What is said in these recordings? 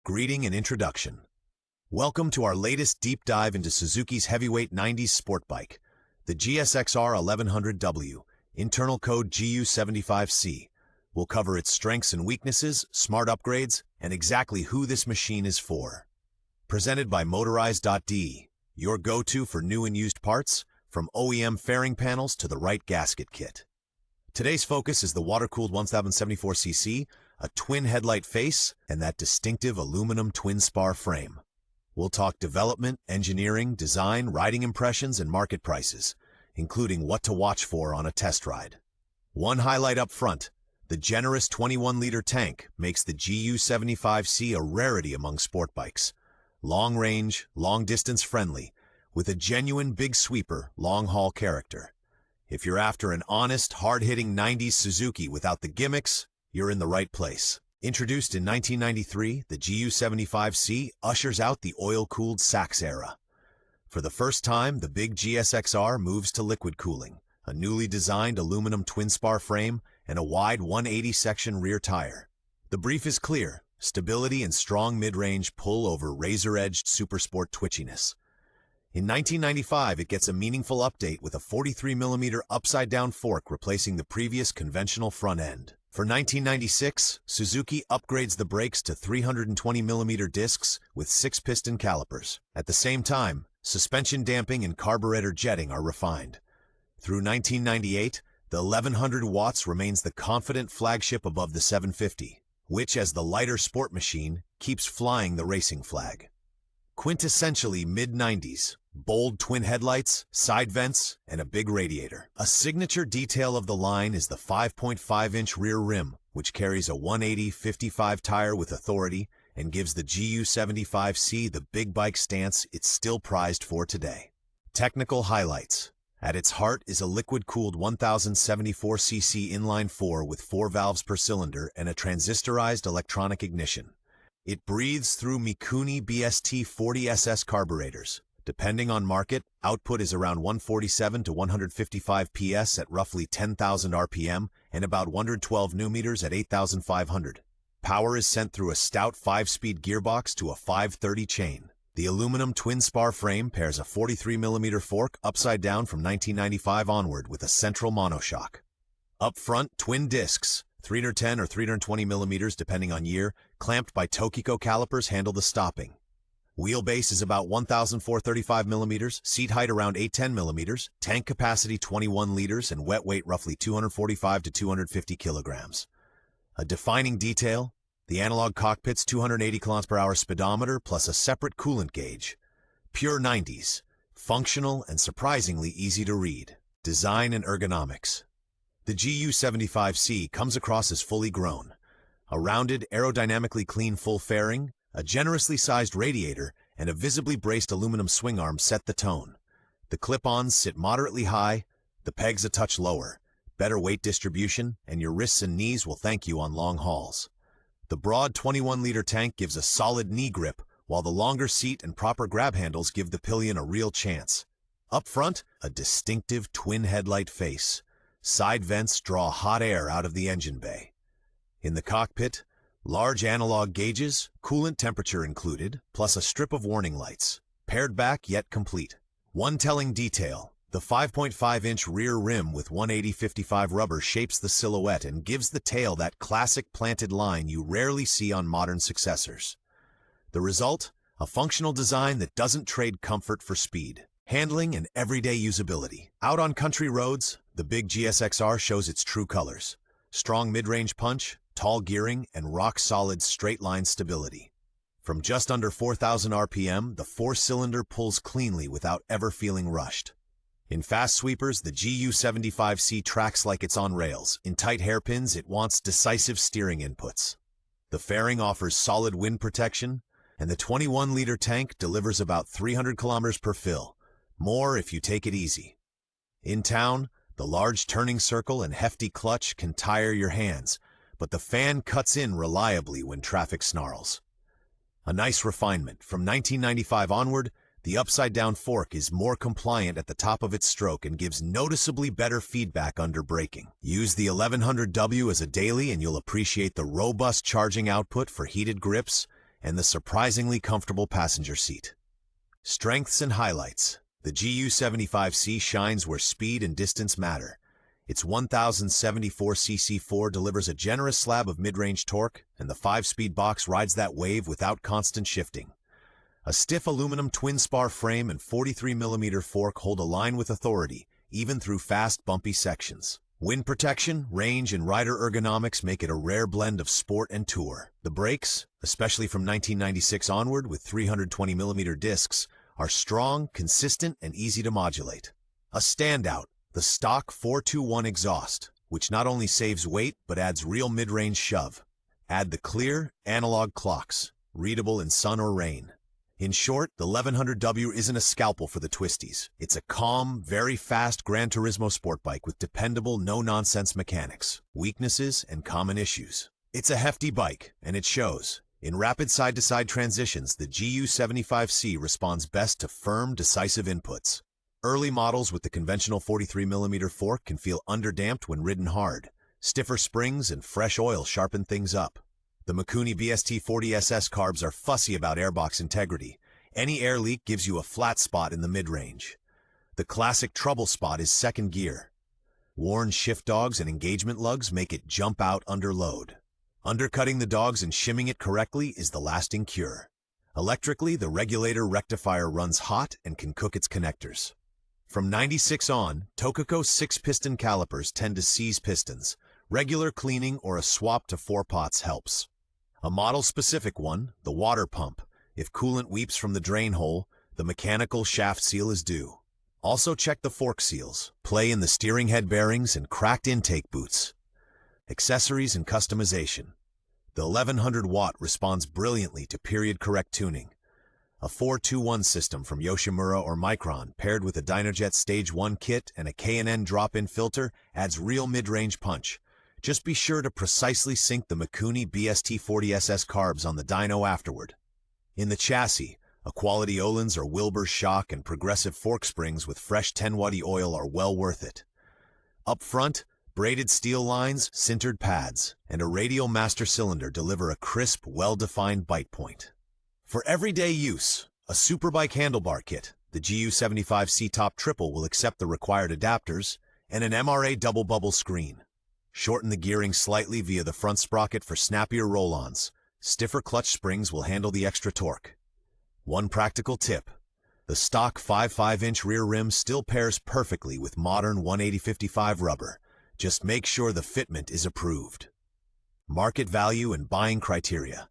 greeting and introduction. Welcome to our latest deep dive into Suzuki's heavyweight 90s sport bike, the GSX-R 1100W, internal code GU75C. We'll cover its strengths and weaknesses, smart upgrades, and exactly who this machine is for. Presented by Motorize.de, your go-to for new and used parts, from OEM fairing panels to the right gasket kit. Today's focus is the water-cooled 1074cc, a twin headlight face, and that distinctive aluminum twin spar frame. We'll talk development, engineering, design, riding impressions, and market prices, including what to watch for on a test ride. One highlight up front, the generous 21-liter tank makes the GU75C a rarity among sport bikes. Long-range, long-distance friendly, with a genuine big sweeper, long-haul character. If you're after an honest, hard-hitting 90s Suzuki without the gimmicks, you're in the right place. Introduced in 1993, the GU75C ushers out the oil-cooled Sachs era. For the first time, the big GSX-R moves to liquid cooling, a newly designed aluminum twin-spar frame, and a wide 180-section rear tire. The brief is clear: stability and strong mid-range pull over razor-edged supersport twitchiness. In 1995, it gets a meaningful update with a 43mm upside-down fork replacing the previous conventional front end. For 1996, Suzuki upgrades the brakes to 320mm discs with 6-piston calipers. At the same time, suspension damping and carburetor jetting are refined. Through 1998, the 1100 watts remains the confident flagship above the 750, which, as the lighter sport machine, keeps flying the racing flag. Quintessentially mid-90s, bold twin headlights, side vents, and a big radiator. A signature detail of the line is the 5.5-inch rear rim, which carries a 180/55 tire with authority and gives the GU75C the big bike stance it's still prized for today. Technical highlights. At its heart is a liquid-cooled 1074cc inline-4 with 4 valves per cylinder and a transistorized electronic ignition. It breathes through Mikuni BST-40SS carburetors. Depending on market, output is around 147 to 155 PS at roughly 10,000 RPM and about 112 Nm at 8,500. Power is sent through a stout 5-speed gearbox to a 530 chain. The aluminum twin-spar frame pairs a 43mm fork upside down from 1995 onward with a central monoshock. Up front, twin discs, 310 or 320mm depending on year, clamped by Tokiko calipers handle the stopping. Wheelbase is about 1,435mm, seat height around 810mm, tank capacity 21 liters, and wet weight roughly 245 to 250 kilograms. A defining detail: the analog cockpit's 280 km/h speedometer plus a separate coolant gauge. Pure 90s, functional and surprisingly easy to read. Design and ergonomics. The GU75C comes across as fully grown. A rounded, aerodynamically clean full fairing, a generously sized radiator, and a visibly braced aluminum swing arm set the tone. The clip-ons sit moderately high, the pegs a touch lower, better weight distribution, and your wrists and knees will thank you on long hauls. The broad 21-liter tank gives a solid knee grip, while the longer seat and proper grab handles give the pillion a real chance. Up front, a distinctive twin headlight face. Side vents draw hot air out of the engine bay. In the cockpit, large analog gauges, coolant temperature included, plus a strip of warning lights. Pared back yet complete. One telling detail: the 5.5-inch rear rim with 180/55 rubber shapes the silhouette and gives the tail that classic planted line you rarely see on modern successors. The result? A functional design that doesn't trade comfort for speed, handling, and everyday usability. Out on country roads, the big GSX-R shows its true colors: strong mid-range punch, tall gearing, and rock-solid straight-line stability. From just under 4,000 RPM, the 4-cylinder pulls cleanly without ever feeling rushed. In fast sweepers, the GU75C tracks like it's on rails. In tight hairpins, it wants decisive steering inputs. The fairing offers solid wind protection, and the 21-liter tank delivers about 300 kilometers per fill, more if you take it easy. In town, the large turning circle and hefty clutch can tire your hands, but the fan cuts in reliably when traffic snarls. A nice refinement: from 1995 onward, the upside-down fork is more compliant at the top of its stroke and gives noticeably better feedback under braking. Use the 1100W as a daily and you'll appreciate the robust charging output for heated grips and the surprisingly comfortable passenger seat. Strengths and highlights. The GU75C shines where speed and distance matter. Its 1074cc4 delivers a generous slab of mid-range torque, and the 5-speed box rides that wave without constant shifting. A stiff aluminum twin-spar frame and 43mm fork hold a line with authority, even through fast, bumpy sections. Wind protection, range, and rider ergonomics make it a rare blend of sport and tour. The brakes, especially from 1996 onward with 320mm discs, are strong, consistent, and easy to modulate. A standout, the stock 421 exhaust, which not only saves weight but adds real mid-range shove. Add the clear, analog clocks, readable in sun or rain. In short, the 1100W isn't a scalpel for the twisties. It's a calm, very fast Gran Turismo sport bike with dependable, no-nonsense mechanics, weaknesses, and common issues. It's a hefty bike, and it shows. In rapid side-to-side transitions, the GU75C responds best to firm, decisive inputs. Early models with the conventional 43mm fork can feel underdamped when ridden hard. Stiffer springs and fresh oil sharpen things up. The Mikuni BST40SS carbs are fussy about airbox integrity. Any air leak gives you a flat spot in the mid-range. The classic trouble spot is second gear. Worn shift dogs and engagement lugs make it jump out under load. Undercutting the dogs and shimming it correctly is the lasting cure. Electrically, the regulator rectifier runs hot and can cook its connectors. From 96 on, Tokiko 6-piston calipers tend to seize pistons. Regular cleaning or a swap to 4 pots helps. A model-specific one, the water pump. If coolant weeps from the drain hole, the mechanical shaft seal is due. Also check the fork seals, play in the steering head bearings, and cracked intake boots. Accessories and customization. The 1100-watt responds brilliantly to period-correct tuning. A 421 system from Yoshimura or Micron paired with a Dynojet Stage 1 kit and a K&N drop-in filter adds real mid-range punch. Just be sure to precisely sync the Mikuni BST40SS carbs on the dyno afterward. In the chassis, a quality Öhlins or Wilbur shock and progressive fork springs with fresh 10-watt oil are well worth it. Up front, braided steel lines, sintered pads, and a radial master cylinder deliver a crisp, well-defined bite point. For everyday use, a superbike handlebar kit, the GU75C Top Triple will accept the required adapters, and an MRA double bubble screen. Shorten the gearing slightly via the front sprocket for snappier roll-ons. Stiffer clutch springs will handle the extra torque. One practical tip. The stock 5.5-inch rear rim still pairs perfectly with modern 180/55 rubber. Just make sure the fitment is approved. Market value and buying criteria.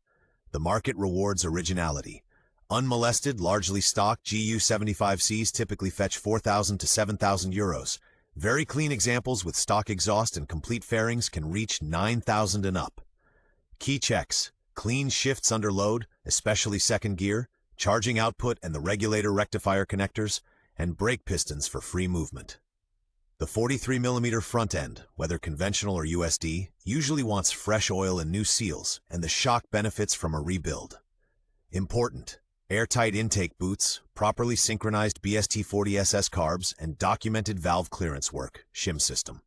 The market rewards originality. Unmolested, largely stock GU75Cs typically fetch 4,000 to 7,000 euros. Very clean examples with stock exhaust and complete fairings can reach 9,000 and up. Key checks. Clean shifts under load, especially second gear, charging output and the regulator rectifier connectors, and brake pistons for free movement. The 43mm front end, whether conventional or USD, usually wants fresh oil and new seals, and the shock benefits from a rebuild. Important. Airtight intake boots, properly synchronized BST40SS carbs, and documented valve clearance work, shim system.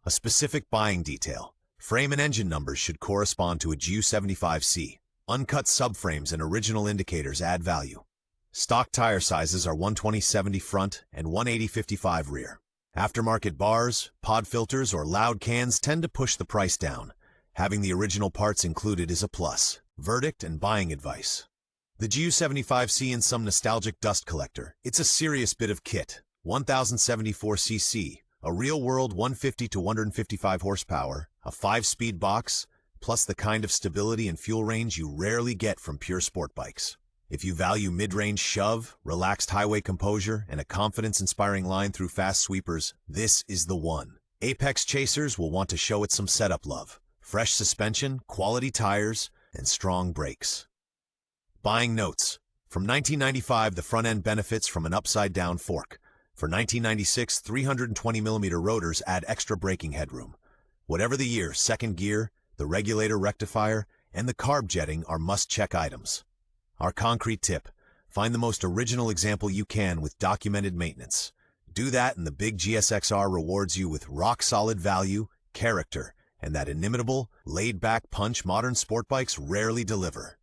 A specific buying detail. Frame and engine numbers should correspond to a GU75C. Uncut subframes and original indicators add value. Stock tire sizes are 120/70 front and 180/55 rear. Aftermarket bars, pod filters, or loud cans tend to push the price down. Having the original parts included is a plus. Verdict and buying advice. The GU75C in some nostalgic dust collector. It's a serious bit of kit. 1074cc, a real-world 150 to 155 horsepower, a 5-speed box, plus the kind of stability and fuel range you rarely get from pure sport bikes. If you value mid-range shove, relaxed highway composure, and a confidence-inspiring line through fast sweepers, this is the one. Apex chasers will want to show it some setup love. Fresh suspension, quality tires, and strong brakes. Buying notes. From 1995, the front end benefits from an upside-down fork. For 1996, 320mm rotors add extra braking headroom. Whatever the year, second gear, the regulator rectifier, and the carb jetting are must-check items. Our concrete tip. Find the most original example you can with documented maintenance. Do that and the big GSXR rewards you with rock-solid value, character, and that inimitable, laid-back punch modern sport bikes rarely deliver.